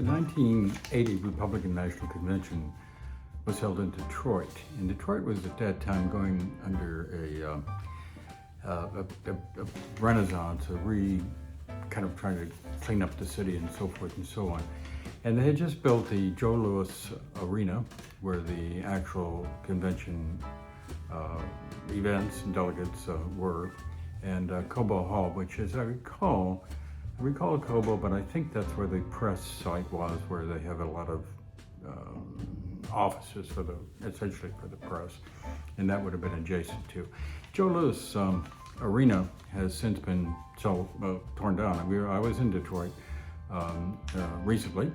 1980 Republican National Convention was held in Detroit. And Detroit was at that time going under a renaissance, kind of trying to clean up the city and so forth and so on. And they had just built the Joe Louis Arena, where the actual convention events and delegates were, and Cobo Hall, which is, I recall Cobo, but I think that's where the press site was, where they have a lot of offices essentially for the press, and that would have been adjacent to. Joe Louis Arena has since been torn down. I was in Detroit recently,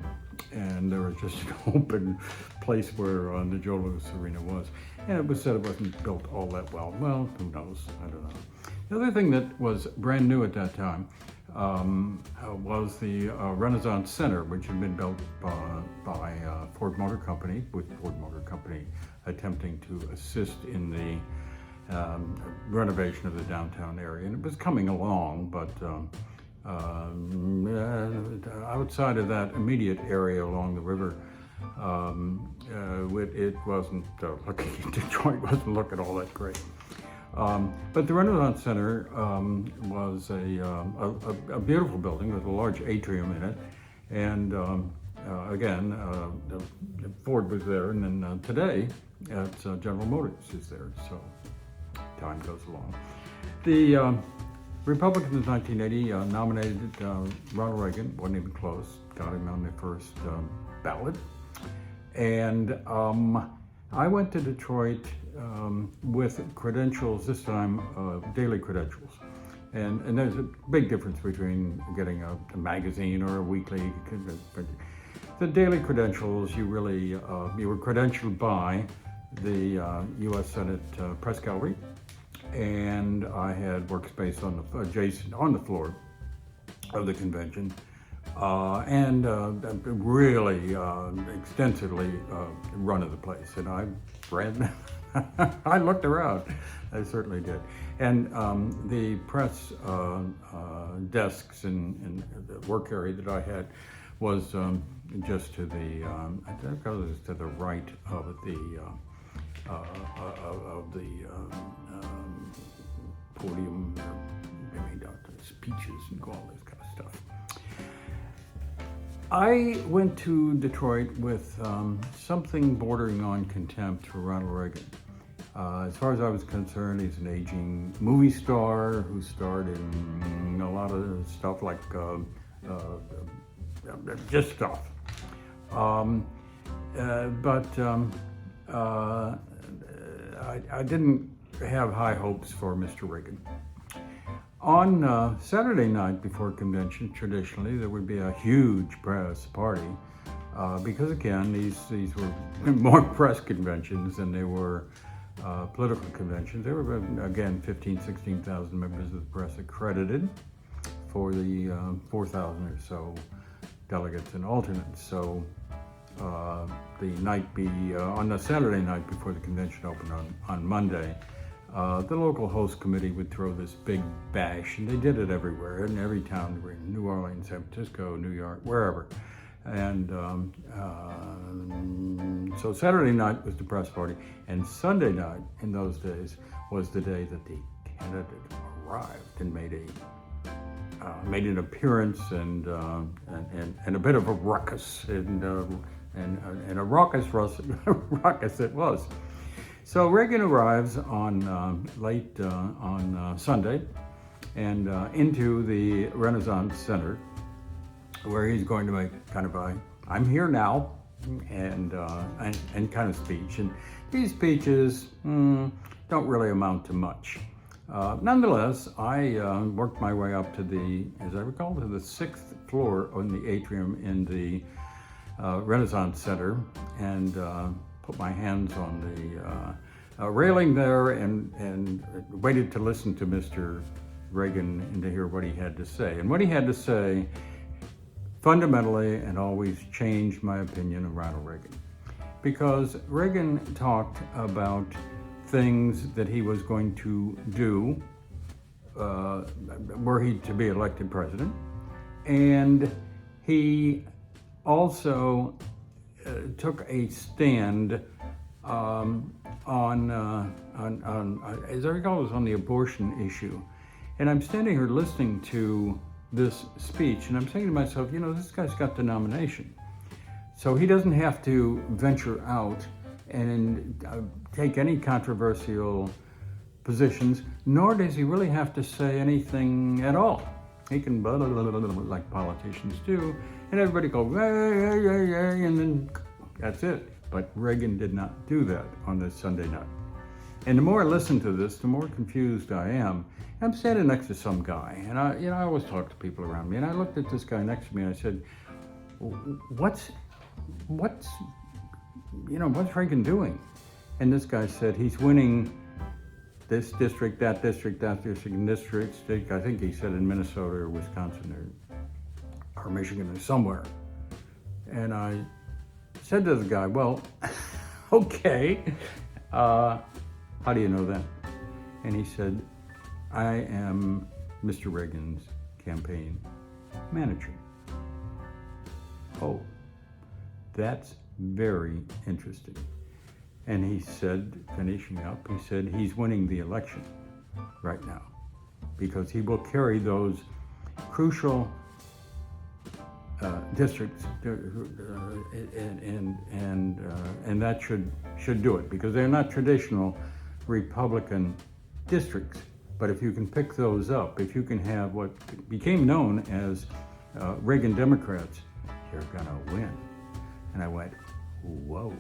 and there was just an open place where the Joe Louis Arena was, and it was said it wasn't built all that well. Well, who knows? I don't know. The other thing that was brand new at that time was the Renaissance Center, which had been built by Ford Motor Company, with Ford Motor Company attempting to assist in the renovation of the downtown area. And it was coming along, but outside of that immediate area along the river, it wasn't looking, Detroit wasn't looking all that great. But the Renaissance Center was a beautiful building with a large atrium in it, and again, Ford was there, and then today it's General Motors is there, so time goes along. The Republicans in 1980 nominated Ronald Reagan, wasn't even close, got him on the first ballot, and I went to Detroit with credentials, this time daily credentials. And there's a big difference between getting a magazine or a weekly. The daily credentials, you were credentialed by the U.S. Senate Press Gallery, and I had workspace on the floor of the convention. And really extensively run of the place, and I ran. I looked around. I certainly did, and the press desks and the work area that I had was just to the I think it was to the right of the podium, speeches and all this kind of stuff. I went to Detroit with something bordering on contempt for Ronald Reagan. As far as I was concerned, he's an aging movie star who starred in a lot of stuff like just stuff. But I didn't have high hopes for Mr. Reagan. On Saturday night before convention, traditionally, there would be a huge press party because, again, these were more press conventions than they were political conventions. There were, again, 16,000 members of the press accredited for the 4,000 or so delegates and alternates. So on the Saturday night before the convention opened on Monday, the local host committee would throw this big bash, and they did it everywhere, in every town, in New Orleans, San Francisco, New York, wherever. And so Saturday night was the press party, and Sunday night in those days was the day that the candidate arrived and made an appearance and a bit of a ruckus, and a raucous ruckus it was. So Reagan arrives on late on Sunday, and into the Renaissance Center, where he's going to make kind of a "I'm here now" and kind of speech. And these speeches don't really amount to much. Nonetheless, I worked my way up to as I recall, to the 6th floor on the atrium in the Renaissance Center, and put my hands on the railing there and waited to listen to Mr. Reagan and to hear what he had to say. And what he had to say fundamentally and always changed my opinion of Ronald Reagan. Because Reagan talked about things that he was going to do were he to be elected president, and he also took a stand on, as I recall, it was on the abortion issue. And I'm standing here listening to this speech, and I'm saying to myself, you know, this guy's got the nomination. So he doesn't have to venture out and take any controversial positions, nor does he really have to say anything at all. He can blah, blah, blah, blah, blah, like politicians do, and everybody goes, hey, and then that's it. But Reagan did not do that on this Sunday night. And the more I listen to this, the more confused I am. I'm standing next to some guy, and I always talk to people around me, and I looked at this guy next to me, and I said, what's Reagan doing? And this guy said, he's winning this district, that district, that district, and this district. I think he said in Minnesota or Wisconsin or Michigan or somewhere. And I said to the guy, well, okay, how do you know that? And he said, I am Mr. Reagan's campaign manager. Oh, that's very interesting. And he said, finishing up, he said he's winning the election right now because he will carry those crucial districts, and that should do it because they're not traditional Republican districts. But if you can pick those up, if you can have what became known as Reagan Democrats, you're gonna win. And I went, whoa,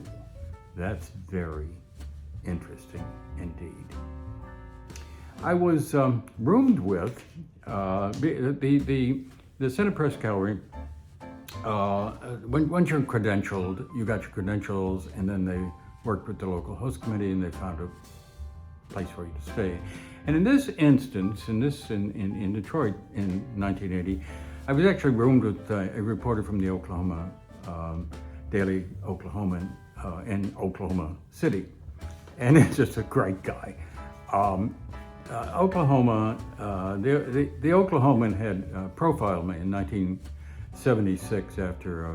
that's very interesting indeed. I was roomed with the Senate Press Gallery. Once you're credentialed, you got your credentials, and then they worked with the local host committee, and they found a place for you to stay. And in this instance, in Detroit in 1980, I was actually roomed with a reporter from the Oklahoma Daily Oklahoman in Oklahoma City, and he's just a great guy. Oklahoma, the Oklahoman had profiled me in 1976 after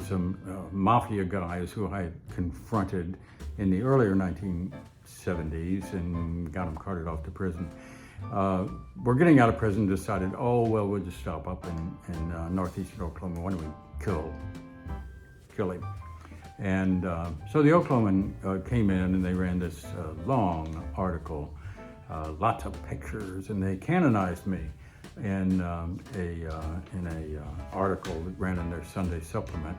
some mafia guys who I had confronted in the earlier 1970s and got them carted off to prison. We're getting out of prison, decided, oh, well, we'll just stop up in northeastern Oklahoma. Why don't we kill him? And so the Oklahoman came in and they ran this long article, lots of pictures, and they canonized me in a article that ran in their Sunday supplement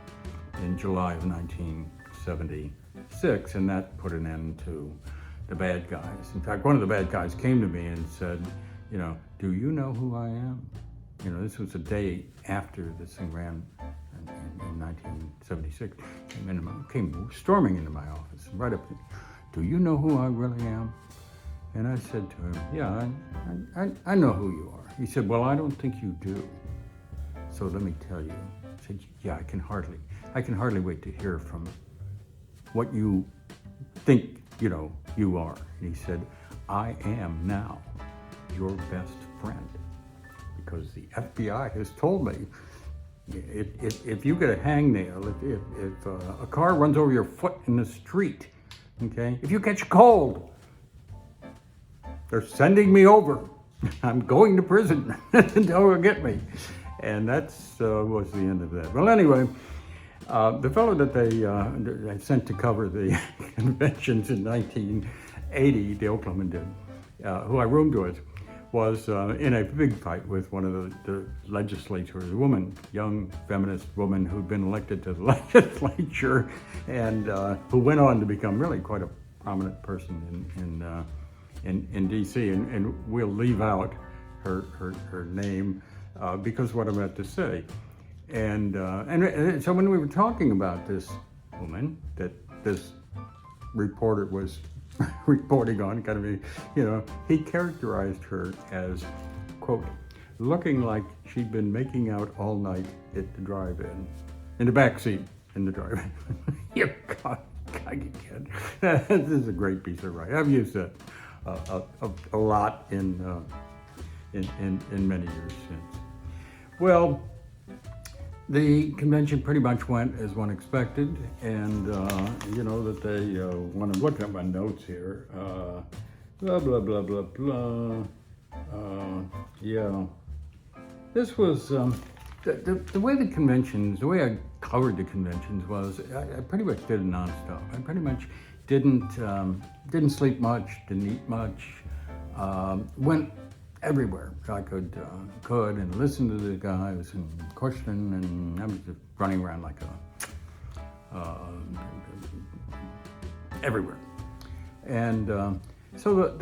in July of 1976, and that put an end to the bad guys. In fact, one of the bad guys came to me and said, you know, do you know who I am? You know, this was a day after this thing ran in 1976. Came storming into my office, right up to me. Do you know who I really am? And I said to him, yeah, I know who you are. He said, well, I don't think you do. So let me tell you. I said, yeah, I can hardly wait to hear from what you think, you know, you are. And he said, I am now your best friend because the FBI has told me if you get a hangnail, if a car runs over your foot in the street, okay, if you catch a cold, they're sending me over. I'm going to prison until they get me. And that's was the end of that. Well, anyway, the fellow that they sent to cover the conventions in 1980, the Oklahoman did, who I roomed with, was in a big fight with one of the legislators, a woman, young feminist woman who'd been elected to the legislature and who went on to become really quite a prominent person in D.C. And we'll leave out her name because what I'm about to say. And so when we were talking about this woman that this reporter was reporting on, kind of, you know, he characterized her as, quote, looking like she'd been making out all night at the drive-in, in the back seat in the drive-in. You can't. This is a great piece of writing. I've used that a lot in many years since. Well, the convention pretty much went as one expected, and you know that they, when I'm looking at my notes here, blah, blah, blah, blah, blah, yeah. This was, the way the conventions, the way I covered the conventions was, I pretty much did it nonstop. I pretty much didn't sleep much, didn't eat much, went everywhere I could and listen to the guys and question, and I was just running around like everywhere. And so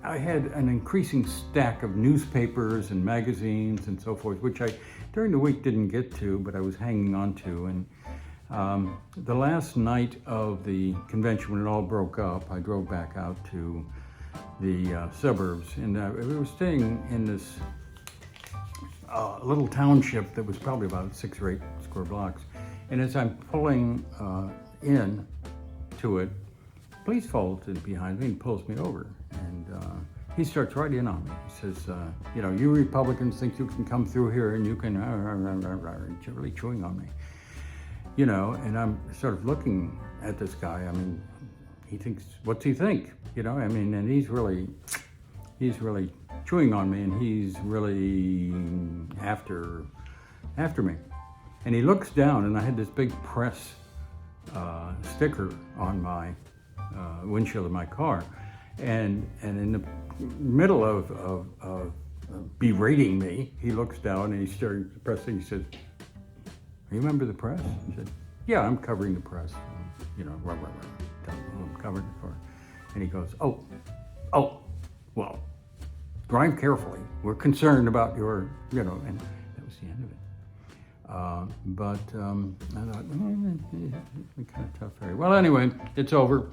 I had an increasing stack of newspapers and magazines and so forth, which I during the week didn't get to, but I was hanging on to. And the last night of the convention, when it all broke up, I drove back out to the suburbs, and we were staying in this little township that was probably about 6 or 8 square blocks. And as I'm pulling in to it, police follows behind me and pulls me over. And he starts right in on me. He says, you know, you Republicans think you can come through here and you can, really chewing on me. You know, and I'm sort of looking at this guy. I mean, he thinks, what's he think? You know, I mean, and he's really chewing on me, and he's really after me. And he looks down, and I had this big press sticker on my windshield of my car, and in the middle of berating me, he looks down and he started pressing. He says, "You remember the press?" I said, "Yeah, I'm covering the press. You know, I'm covering it for." And he goes, "Oh, well, drive carefully. We're concerned about your, you know," and that was the end of it. But I thought, kind of tough area. Well, anyway, it's over.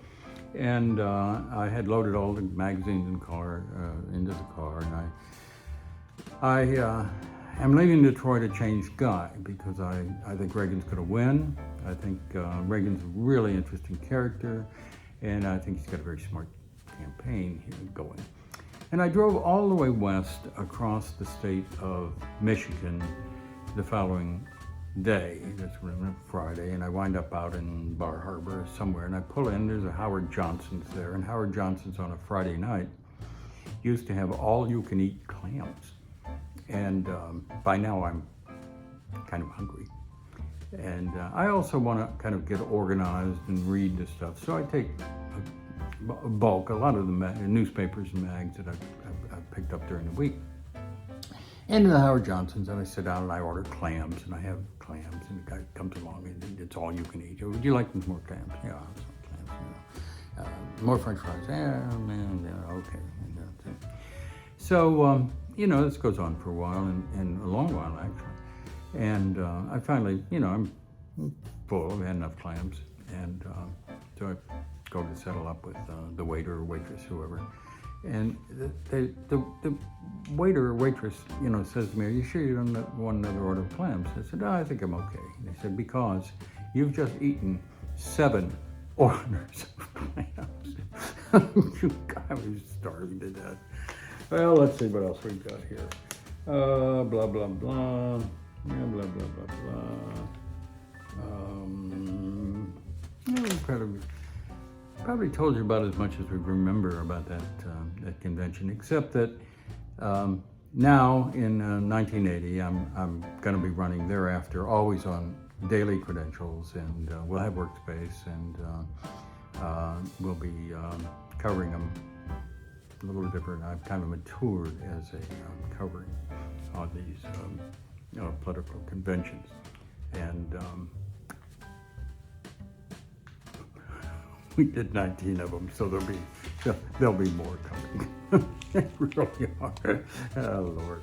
And I had loaded all the magazines into the car, and I am leaving Detroit a changed guy, because I think Reagan's going to win. I think Reagan's a really interesting character, and I think he's got a very smart campaign here going. And I drove all the way west across the state of Michigan the following day. That's Friday, and I wind up out in Bar Harbor somewhere, and I pull in. There's a Howard Johnson's there, and Howard Johnson's on a Friday night used to have all-you-can-eat clams. And by now I'm kind of hungry. And I also want to kind of get organized and read this stuff. So I take a lot of the newspapers and mags that I've picked up during the week, into the Howard Johnson's, and I sit down and I order clams, and I have clams, and the guy comes along and it's all you can eat. "Would you like more clams?" "Yeah, some clams, you know. More French fries?" "Yeah, man, yeah, okay." So, you know, this goes on for a while, and a long while actually. And I finally, you know, I'm full, I've had enough clams, and so I go to settle up with the waiter or waitress, whoever. And the waiter or waitress, you know, says to me, "Are you sure you don't want another order of clams?" I said, "No, I think I'm okay." And they said, "Because you've just eaten 7 orders of clams." I was starving to death. Well, let's see what else we've got here. Blah, blah, blah. Yeah, blah, blah, blah, blah. Probably told you about as much as we remember about that convention, except that now in 1980, I'm going to be running thereafter, always on daily credentials, and we'll have workspace, and we'll be covering them a little different. I've kind of matured as a covering on these political conventions, and we did 19 of them, so there'll be more coming. They really are. Oh, Lord.